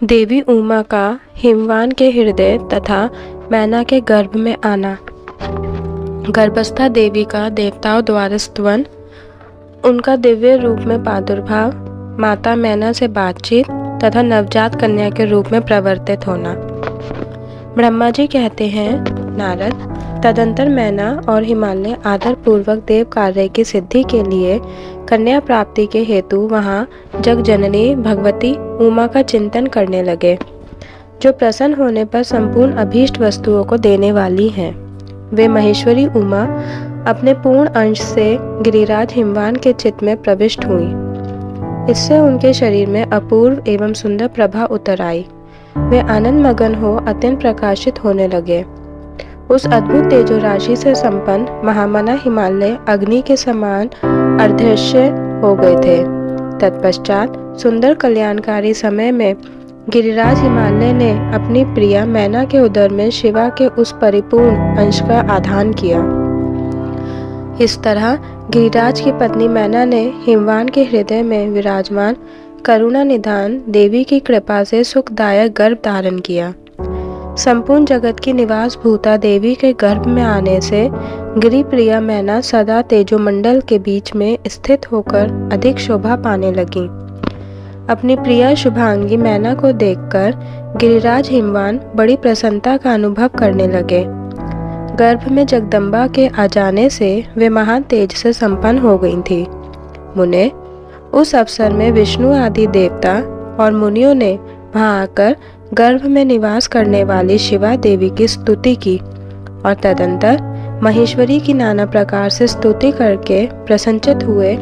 देवी उमा का हिमवान के हृदय तथा मैना के गर्भ में आना। गर्भस्था देवी का देवताओं द्वारा स्तवन, उनका दिव्य रूप में प्रादुर्भाव, माता मैना से बातचीत तथा नवजात कन्या के रूप में प्रवर्तित होना। ब्रह्मा जी कहते हैं, नारद, तदंतर मैना और हिमालय आदर पूर्वक देव कार्य की सिद्धि के लिए कन्या प्राप्ति के हेतु वहाँ जग जननी भगवती उमा का चिंतन करने लगे, जो प्रसन्न होने पर संपूर्ण अभीष्ट वस्तुओं को देने वाली हैं। वे महेश्वरी उमा अपने पूर्ण अंश से गिरिराज हिमवान के चित्त में प्रविष्ट हुई। इससे उनके शरीर में अपूर्व एवं सुंदर प्रभा उतर आई। वे आनंद मगन हो अत्यंत प्रकाशित होने लगे। उस अद्भुत तेजो राशि से संपन्न महामना हिमालय अग्नि के समान अर्धश्य हो गए थे। तत्पश्चात सुंदर कल्याणकारी समय में गिरिराज हिमालय ने अपनी प्रिया मैना के उदर में शिवा के उस परिपूर्ण अंश का आधान किया। इस तरह गिरिराज की पत्नी मैना ने हिमवान के हृदय में विराजमान करुणा निधान देवी की कृपा से सुखदायक गर्भ धारण किया। संपूर्ण जगत की निवास भूता देवी के गर्भ में आने से गिरि प्रिया मैना सदा तेजोमंडल के बीच में स्थित होकर अधिक शोभा पाने लगी। अपनी प्रिया शुभांगी मैना को देखकर गिरिराज हिमवान बड़ी प्रसन्नता का अनुभव करने लगे। गर्भ में जगदम्बा के आ जाने से वे महान तेज से संपन्न हो गई थी। मुने, उस अवसर में विष्णु आदि देवता और मुनियों ने वहां आकर गर्भ में निवास करने वाली शिवा देवी की स्तुति की और तदंतर महेश्वरी की नाना प्रकार से स्तुति करके प्रसन्नचित्त हुए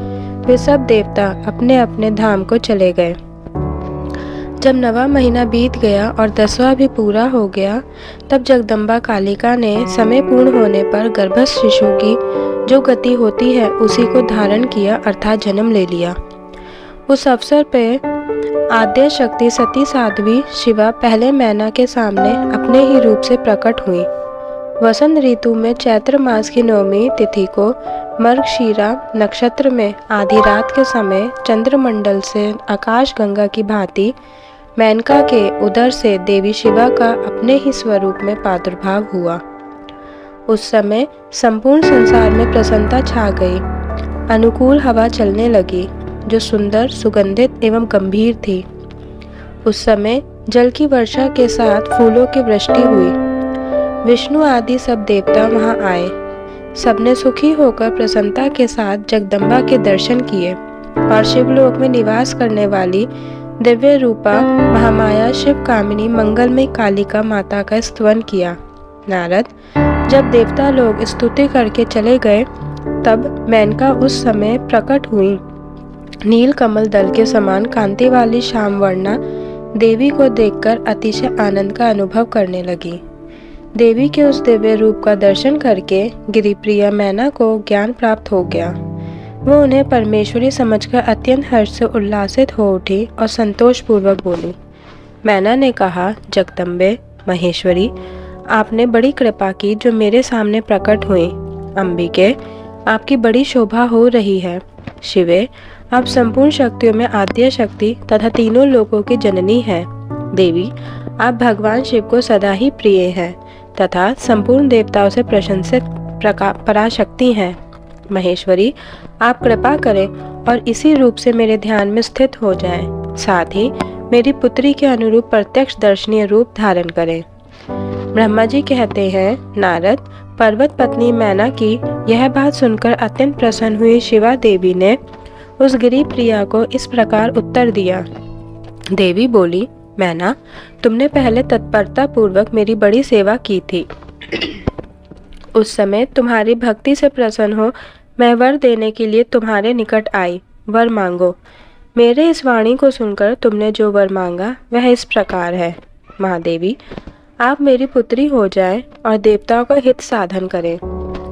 वे सब देवता अपने अपने धाम को चले गए। जब 9वां महीना बीत गया और 10वां भी पूरा हो गया, तब जगदम्बा कालिका ने समय पूर्ण होने पर गर्भस्थ शिशु की जो गति होती है उसी को धारण किया, अर्थात जन्म ले लिया। उस अवसर पे आद्य शक्ति सती साध्वी शिवा पहले मैना के सामने अपने ही रूप से प्रकट हुई। वसंत ऋतु में चैत्र मास की 9वीं तिथि को मर्गशीरा नक्षत्र में आधी रात के समय चंद्रमंडल से आकाश गंगा की भांति मेनका के उदर से देवी शिवा का अपने ही स्वरूप में प्रादुर्भाव हुआ। उस समय संपूर्ण संसार में प्रसन्नता छा गई। अनुकूल हवा चलने लगी जो सुंदर, सुगंधित एवं गंभीर थी। उस समय जल की वर्षा के साथ फूलों की वृष्टि हुई। विष्णु आदि सब देवता वहां आए। सबने सुखी होकर प्रसन्नता के साथ जगदम्बा के दर्शन किए और शिवलोक में निवास करने वाली दिव्य रूपा महामाया शिव कामिनी मंगलमय कालिका माता का स्तवन किया। नारद, जब देवता लोग स्तुति करके चले गए, तब मेनका उस समय प्रकट हुई। नील कमल दल के समान कांति वाली श्याम वर्णा देवी को देखकर अतिशय आनंद का अनुभव करने लगी। देवी के उस दिव्य रूप का दर्शन करके गिरिप्रिया मैना को ज्ञान प्राप्त हो गया। वो उन्हें परमेश्वरी समझकर अत्यंत हर्ष से उल्लासित हो उठी और संतोष पूर्वक बोली। मैना ने कहा, जगदम्बे, महेश्वरी, आपने बड़ी कृपा की जो मेरे सामने प्रकट हुई। अंबिके, आपकी बड़ी शोभा हो रही है। शिवे, आप संपूर्ण शक्तियों में आद्य शक्ति तथा तीनों लोकों की जननी हैं। देवी, आप भगवान शिव को सदा ही प्रिय हैं तथा संपूर्ण देवताओं से प्रशंसित पराशक्ति हैं। महेश्वरी, आप कृपा करें और इसी रूप से मेरे ध्यान में स्थित हो जाएं। साथ ही मेरी पुत्री के अनुरूप प्रत्यक्ष दर्शनीय रूप धारण करें। ब्रह्मा जी कहते हैं, नारद, पर्वत पत्नी मैना की यह बात सुनकर अत्यंत प्रसन्न हुई शिवा देवी ने उस गिरि प्रिया को इस प्रकार उत्तर दिया। देवी बोली, मैना, तुमने पहले तत्परता पूर्वक मेरी बड़ी सेवा की थी। उस समय तुम्हारी भक्ति से प्रसन्न हो मैं वर देने के लिए तुम्हारे निकट आई। वर मांगो। मेरे इस वाणी को सुनकर तुमने जो वर मांगा वह इस प्रकार है। महादेवी, आप मेरी पुत्री हो जाएं और देवताओं का हित साधन करें।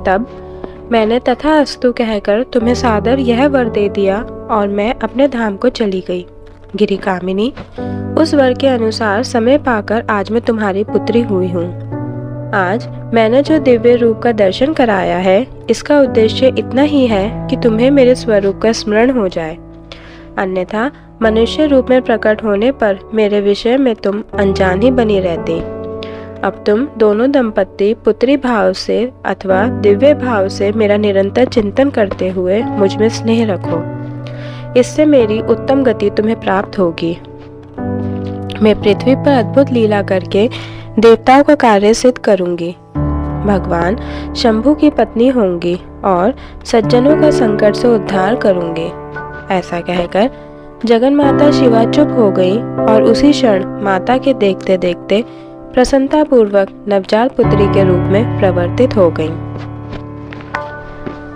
तब मैंने तथास्तु कहकर तुम्हें सादर यह वर दे दिया और मैं अपने धाम को चली गई। गिरि कामिनी, उस वर के अनुसार समय पाकर आज मैं तुम्हारी पुत्री हुई हूँ। आज मैंने जो दिव्य रूप का दर्शन कराया है, इसका उद्देश्य इतना ही है कि तुम्हें मेरे स्वरूप का स्मरण हो जाए। अन्यथा मनुष्य रूप में प्रकट होने पर मेरे विषय में तुम अनजान ही बनी रहती। अब तुम दोनों दंपत्ति पुत्री भाव से अथवा दिव्य भाव से मेरा निरंतर चिंतन करते हुए मुझ में स्नेह रखो। इससे मेरी उत्तम गति तुम्हें प्राप्त होगी। मैं पृथ्वी पर अद्भुत लीला करके देवताओं का कार्य सिद्ध करूंगी। भगवान शंभु की पत्नी होंगी और सज्जनों का संकट से उद्धार करूंगी। ऐसा कहकर जगन माता शिवा चुप हो गई और उसी क्षण माता के देखते देखते प्रसन्नता पूर्वक नवजात पुत्री के रूप में प्रवर्तित हो गईं।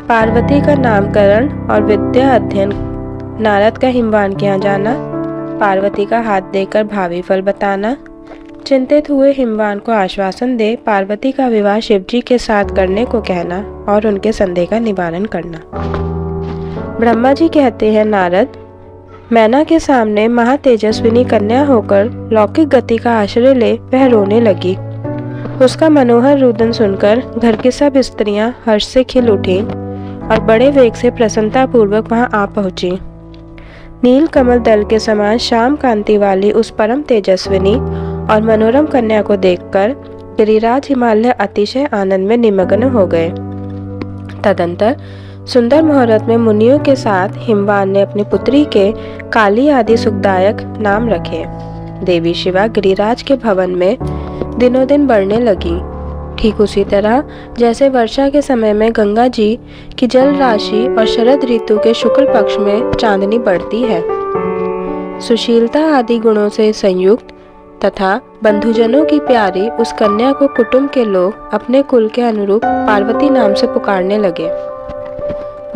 पार्वती का नामकरण और विद्या अध्ययन। नारद का हिमवान के यहाँ जाना, पार्वती का हाथ देकर भावी फल बताना, चिंतित हुए हिमवान को आश्वासन दे पार्वती का विवाह शिवजी के साथ करने को कहना और उनके संदेह का निवारण करना। ब्रह्मा जी कहते हैं, नारद, मैना के सामने महातेजस्विनी कन्या होकर लौकिक गति का आश्रय ले वह रोने लगी। उसका मनोहर रुदन सुनकर घर की सब स्त्रियां हर्ष से खिल उठी और बड़े वेग से प्रसन्नता पूर्वक वहां आ पहुंची। नील कमल दल के समान श्याम कांति वाली उस परम तेजस्विनी और मनोरम कन्या को देखकर गिरिराज हिमालय अतिशय आनंद में निमग्न हो गए। तदंतर सुंदर मुहूर्त में मुनियों के साथ हिमवान ने अपनी पुत्री के काली आदि सुखदायक नाम रखे। देवी शिवा गिरिराज के भवन में दिनों दिन बढ़ने लगी। ठीक उसी तरह जैसे वर्षा के समय में गंगा जी की जल राशि और शरद ऋतु के शुक्ल पक्ष में चांदनी बढ़ती है। सुशीलता आदि गुणों से संयुक्त तथा बंधुजनों की प्यारी उस कन्या को कुटुंब के लोग अपने कुल के अनुरूप पार्वती नाम से पुकारने लगे।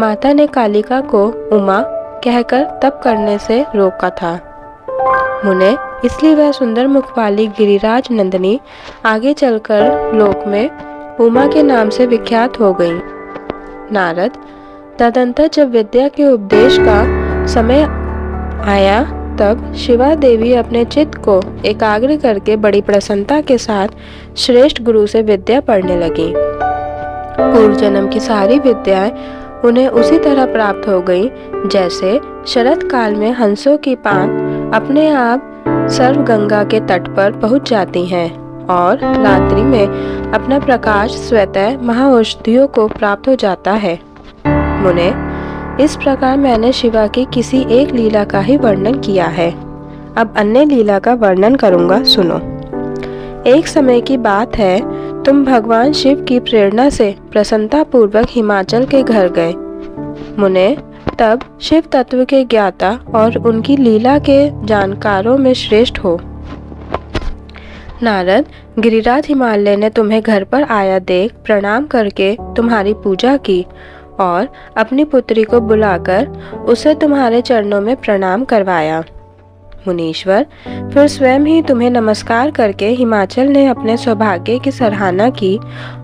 माता ने कालिका को उमा कहकर तप करने से रोका था। मुने इसलिए वह सुंदर मुख वाली गिरिराज नंदिनी आगे चलकर लोक में उमा के नाम से विख्यात हो गई। नारद, तदंतर जब विद्या के उपदेश का समय आया तब शिवा देवी अपने चित्त को एकाग्र करके बड़ी प्रसन्नता के साथ श्रेष्ठ गुरु से विद्या पढ़ने लगी। पूर्व जन्म की सारी विद्याएं उन्हें उसी तरह प्राप्त हो गई जैसे शरद काल में हंसों की पात अपने आप सर्व गंगा के तट पर पहुंच जाती हैं और रात्रि में अपना प्रकाश स्वतः महाऔषधियों को प्राप्त हो जाता है। मुने, इस प्रकार मैंने शिवा की किसी एक लीला का ही वर्णन किया है। अब अन्य लीला का वर्णन करूंगा, सुनो। एक समय की बात है, तुम भगवान शिव की प्रेरणा से प्रसन्नता पूर्वक हिमाचल के घर गए। मुने, तब शिव तत्व के ज्ञाता और उनकी लीला के जानकारों में श्रेष्ठ हो। नारद, गिरिराज हिमालय ने तुम्हें घर पर आया देख प्रणाम करके तुम्हारी पूजा की और अपनी पुत्री को बुलाकर उसे तुम्हारे चरणों में प्रणाम करवाया। मुनीश्वर, फिर स्वयं ही तुम्हें नमस्कार करके हिमाचल ने अपने सौभाग्य की सराहना की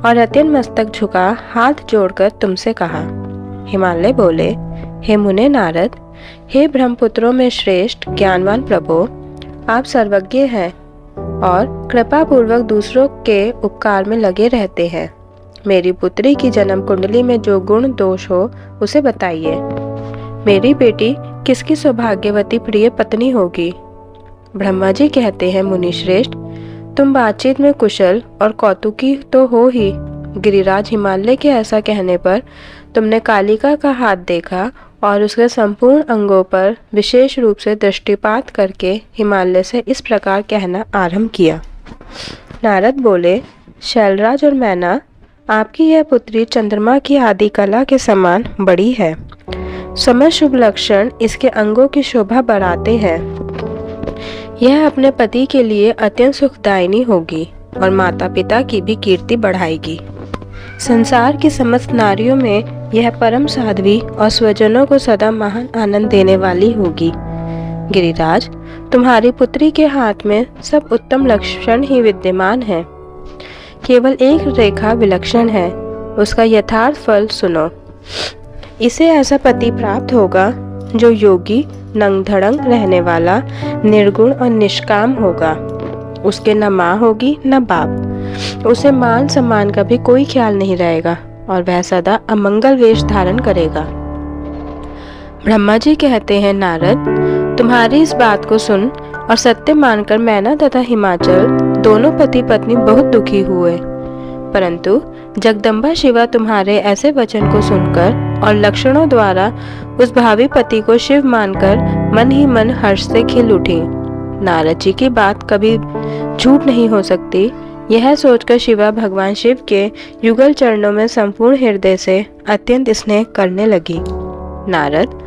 और अत्यंत मस्तक झुका हाथ जोड़कर तुमसे कहा। हिमालय बोले, हे मुने नारद, हे ब्रह्मपुत्रों में श्रेष्ठ ज्ञानवान प्रभो, आप सर्वज्ञ हैं और कृपा पूर्वक दूसरों के उपकार में लगे रहते हैं। मेरी पुत्री की जन्म कुंडली में जो गुण दोष हो उसे बताइए। मेरी बेटी किसकी सौभाग्यवती प्रिय पत्नी होगी? ब्रह्मा जी कहते हैं, मुनि श्रेष्ठ, तुम बातचीत में कुशल और कौतुकी तो हो ही। गिरिराज हिमालय के ऐसा कहने पर तुमने कालिका का हाथ देखा और उसके संपूर्ण अंगों पर विशेष रूप से दृष्टिपात करके हिमालय से इस प्रकार कहना आरंभ किया। नारद बोले, शैलराज और मैना, आपकी यह पुत्री चंद्रमा की आदि कला के समान बड़ी है। समस्त शुभ लक्षण इसके अंगों की शोभा बढ़ाते हैं। यह अपने पति के लिए अत्यंत सुखदायिनी होगी और माता पिता की भी कीर्ति बढ़ाएगी। संसार की समस्त नारियों में यह परम साध्वी और स्वजनों को सदा महान आनंद देने वाली होगी। गिरिराज, तुम्हारी पुत्री के हाथ में सब उत्तम लक्षण ही विद्यमान है। केवल एक रेखा विलक्षण है, उसका यथार्थ फल सुनो। इसे ऐसा पति प्राप्त होगा जो योगी, नंग धड़ंग रहने वाला, निर्गुण और निष्काम होगा। उसके न माँ होगी न बाप। उसे मान सम्मान का भी कोई ख्याल नहीं रहेगा और वह सदा अमंगल वेश धारण करेगा। ब्रह्मा जी कहते हैं, नारद, तुम्हारी इस बात को सुन और सत्य मानकर मैना तथा हिमाचल दोनों पति पत्नी बहुत दुखी हुए। परंतु जगदम्बा शिवा तुम्हारे ऐसे वचन को सुनकर और लक्षणों द्वारा उस भावी पति को शिव मानकर मन ही मन हर्ष से खिल उठी। नारद जी की बात कभी झूठ नहीं हो सकती, यह सोचकर शिवा भगवान शिव के युगल चरणों में संपूर्ण हृदय से अत्यंत स्नेह करने लगी। नारद,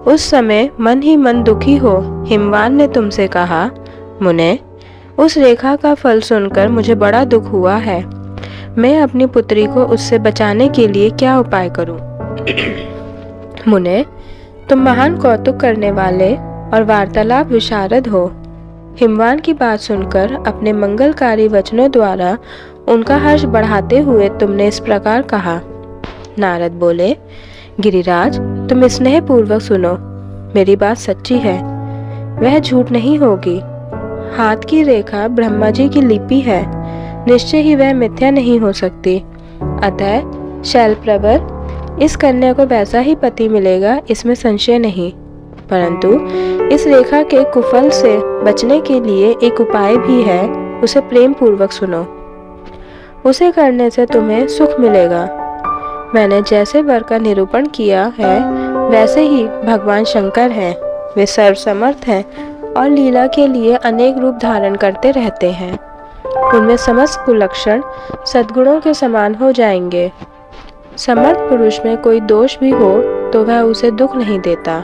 उस समय मन ही मन दुखी हो हिमवान ने तुमसे कहा, मुने, उस रेखा का फल सुनकर मुझे बड़ा दुख हुआ है। मैं अपनी पुत्री को उससे बचाने के लिए क्या उपाय करूं? मुने, तुम महान कौतुक करने वाले और वार्तालाप विशारद हो। हिमवान की बात सुनकर अपने मंगलकारी वचनों द्वारा उनका हर्ष बढ़ाते हुए तुमने इस प्रकार कहा। नारद बोले, गिरिराज, तुम स्नेह पूर्वक सुनो, मेरी बात सच्ची है, वह झूठ नहीं होगी। हाथ की रेखा ब्रह्मा जी की लिपि है, निश्चय ही वह मिथ्या नहीं हो सकती। अतः शैलप्रवर, इस कन्या को वैसा ही पति मिलेगा, इसमें संशय नहीं। परंतु इस रेखा के कुफल से बचने के लिए एक उपाय भी है, उसे प्रेम पूर्वक सुनो। उसे करने से तुम्हें सुख मिलेगा। मैंने जैसे वर का निरूपण किया है वैसे ही भगवान शंकर हैं। वे सर्वसमर्थ हैं और लीला के लिए अनेक रूप धारण करते रहते हैं। उनमें समस्त कुलक्षण सद्गुणों के समान हो जाएंगे। समर्थ पुरुष में कोई दोष भी हो तो वह उसे दुख नहीं देता।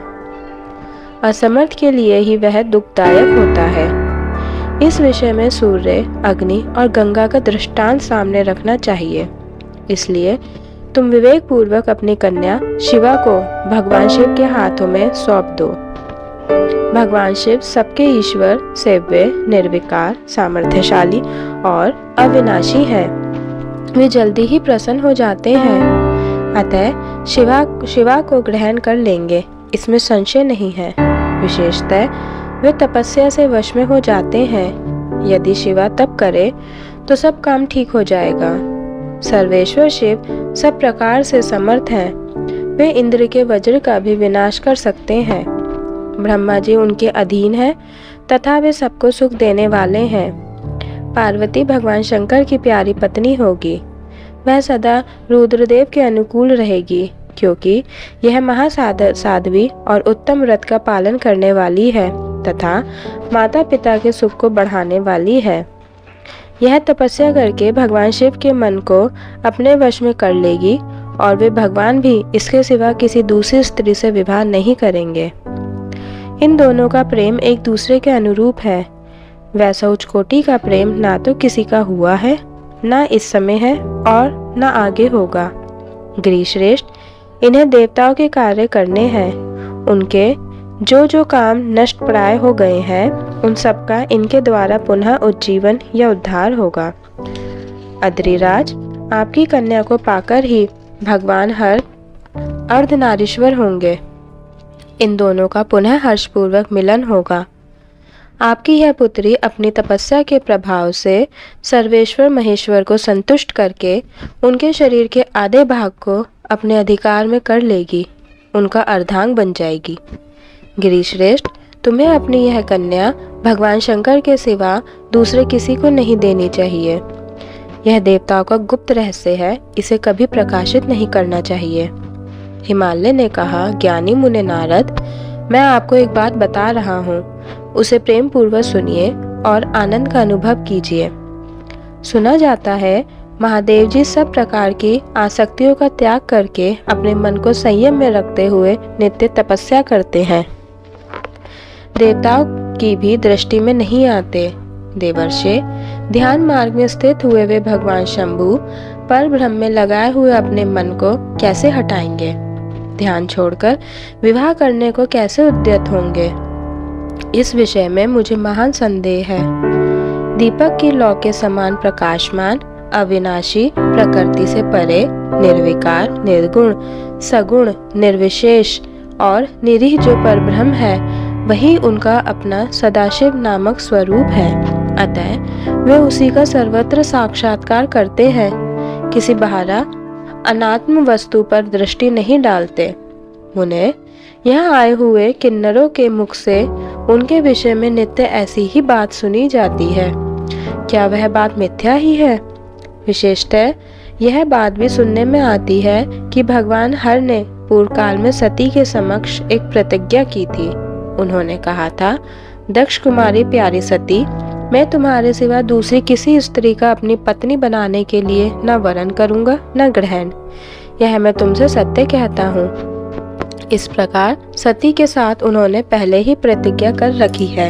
असमर्थ के लिए ही वह दुखदायक होता है। इस विषय में सूर्य, अग्नि और गंगा का दृष्टांत सामने रखना चाहिए। इसलिए तुम विवेक पूर्वक अपनी कन्या शिवा को भगवान शिव के हाथों में सौंप दो। भगवान शिव सबके ईश्वर, सेव्य, निर्विकार, सामर्थ्यशाली और अविनाशी है। वे जल्दी ही प्रसन्न हो जाते हैं। अतः शिवा को ग्रहण कर लेंगे, इसमें संशय नहीं है। विशेषतः वे तपस्या से वश में हो जाते हैं। यदि शिवा तप करे तो सब काम ठीक हो जाएगा। सर्वेश्वर शिव सब प्रकार से समर्थ हैं। वे इंद्र के वज्र का भी विनाश कर सकते हैं। ब्रह्मा जी उनके अधीन हैं तथा वे सबको सुख देने वाले हैं। पार्वती भगवान शंकर की प्यारी पत्नी होगी। वह सदा रुद्रदेव के अनुकूल रहेगी, क्योंकि यह महासाध्वी और उत्तम व्रत का पालन करने वाली है तथा माता पिता के सुख को बढ़ाने वाली है। यह तपस्या करके भगवान शिव के मन को अपने वश में कर लेगी और वे भगवान भी इसके सिवा किसी दूसरी स्त्री से विवाह नहीं करेंगे। इन दोनों का प्रेम एक दूसरे के अनुरूप है। वैसा उच्च कोटि का प्रेम ना तो किसी का हुआ है, ना इस समय है और ना आगे होगा। गिरिश्रेष्ठ, इन्हें देवताओं के कार्य करने हैं। उनके जो काम नष्ट प्राय हो गए हैं उन सब का इनके द्वारा पुनः उज्जीवन या उद्धार होगा। अद्रिराज, आपकी कन्या को पाकर ही भगवान हर अर्धनारीश्वर होंगे। इन दोनों का पुनः हर्षपूर्वक मिलन होगा। आपकी यह पुत्री अपनी तपस्या के प्रभाव से सर्वेश्वर महेश्वर को संतुष्ट करके उनके शरीर के आधे भाग को अपने अधिकार में कर लेगी, उनका अर्धांग बन जाएगी। गिरिश्रेष्ठ, तुम्हें अपनी यह कन्या भगवान शंकर के सिवा दूसरे किसी को नहीं देनी चाहिए। यह देवताओं का गुप्त रहस्य है, इसे कभी प्रकाशित नहीं करना चाहिए। हिमालय ने कहा, ज्ञानी मुने नारद, मैं आपको एक बात बता रहा हूँ, उसे प्रेम पूर्वक सुनिए और आनंद का अनुभव कीजिए। सुना जाता है महादेव जी सब प्रकार की आसक्तियों का त्याग करके अपने मन को संयम में रखते हुए नित्य तपस्या करते हैं। देवताओं की भी दृष्टि में नहीं आते। देवर्षि, ध्यान मार्ग में स्थित हुए वे भगवान शंभु पर ब्रह्म में लगाए हुए अपने मन को कैसे हटाएंगे? ध्यान छोड़कर विवाह करने को कैसे उद्यत होंगे? इस विषय में मुझे महान संदेह है। दीपक की लौ के समान प्रकाशमान, अविनाशी, प्रकृति से परे, निर्विकार, निर्गुण, सगुण, निर्विशेष और निरीह जो परब्रह्म है, वही उनका अपना सदाशिव नामक स्वरूप है। अतः वे उसी का सर्वत्र साक्षात्कार करते हैं, किसी बाहरा अनात्म वस्तु पर दृष्टि नहीं डालते। मुने, यहाँ आए हुए किन्नरों के मुख से उनके विषय में नित्य ऐसी ही बात सुनी जाती है। क्या वह बात मिथ्या ही है? विशेषतः यह बात भी सुनने में आती है कि भगवान हर ने पूर्व काल में सती के समक्ष एक प्रतिज्ञा की थी। उन्होंने कहा था, दक्ष कुमारी प्यारी सती, मैं तुम्हारे सिवा दूसरी किसी स्त्री का अपनी पत्नी बनाने के लिए न वरण करूंगा न ग्रहण। यह मैं तुमसे सत्य कहता हूँ। इस प्रकार सती के साथ उन्होंने पहले ही प्रतिज्ञा कर रखी है।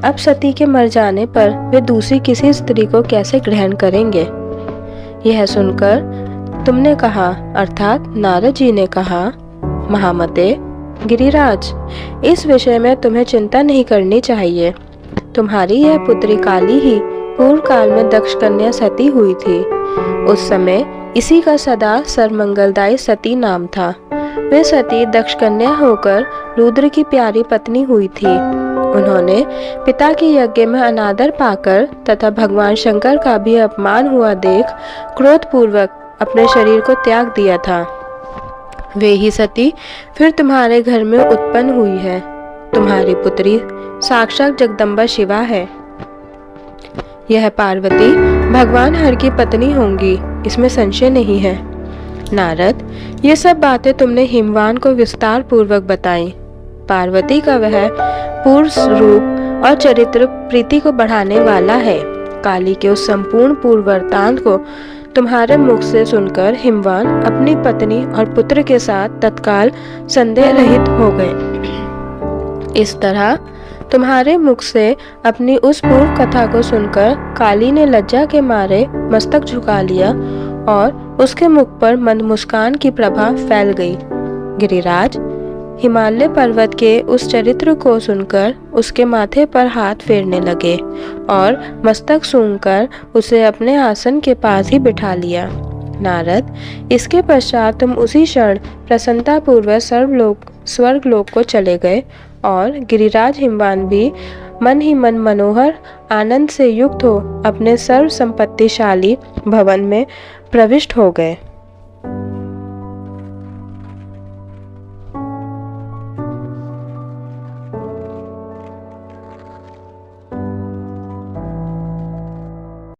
अब सती के मर जाने पर वे दूसरी किसी स्त्री को कैसे ग्रहण करेंगे? यह सुनकर तुमने कहा, अर्थात नारद जी ने कहा, महामते गिरिराज, इस विषय में तुम्हें चिंता नहीं करनी चाहिए। तुम्हारी यह पुत्री काली ही पूर्व काल में दक्ष कन्या सती हुई थी। उस समय इसी का सदा सर्वमंगलदायी सती नाम था। वे सती दक्ष कन्या होकर रुद्र की प्यारी पत्नी हुई थी। उन्होंने पिता के यज्ञ में अनादर पाकर तथा भगवान शंकर का भी अपमान हुआ देख क्रोधपूर्वक अपने शरीर को त्याग दिया था। वे ही सती फिर तुम्हारे घर में उत्पन्न हुई है। तुम्हारी पुत्री साक्षात जगदम्बा शिवा है। यह पार्वती भगवान हर की पत्नी होंगी, इसमें संशय नहीं है। नारद, ये सब बातें तुमने हिमवान को विस्तार पूर्वक बताई। पार्वती का वह पूर्ण रूप और चरित्र प्रीति को बढ़ाने वाला है। काली के उस संपूर्ण पूर्व वृत्तांत को तुम्हारे मुख से सुनकर हिमवान अपनी पत्नी और पुत्र के साथ तत्काल संदेह रहित हो गए। इस तरह तुम्हारे मुख से अपनी उस पूर्व कथा को सुनकर काली ने लज्जा के मारे मस्तक झुका लिया और उसके मुख पर मंद मुस्कान की प्रभा फैल गई। गिरिराज, हिमालय पर्वत के उस चरित्र को सुनकर उसके माथे पर हाथ फेरने लगे और मस्तक सूंघकर उसे अपने आसन के पास ही बिठा लिया। नारद, इसके पश्चात तुम उसी क्षण प्रसन्नता पूर्वक स्वर्गलोक को चले गए और गिरिराज हिमवान भी मन ही मन मनोहर आनंद से युक्त हो अपने सर्व संपत्तिशाली भवन में प्रविष्ट हो गए।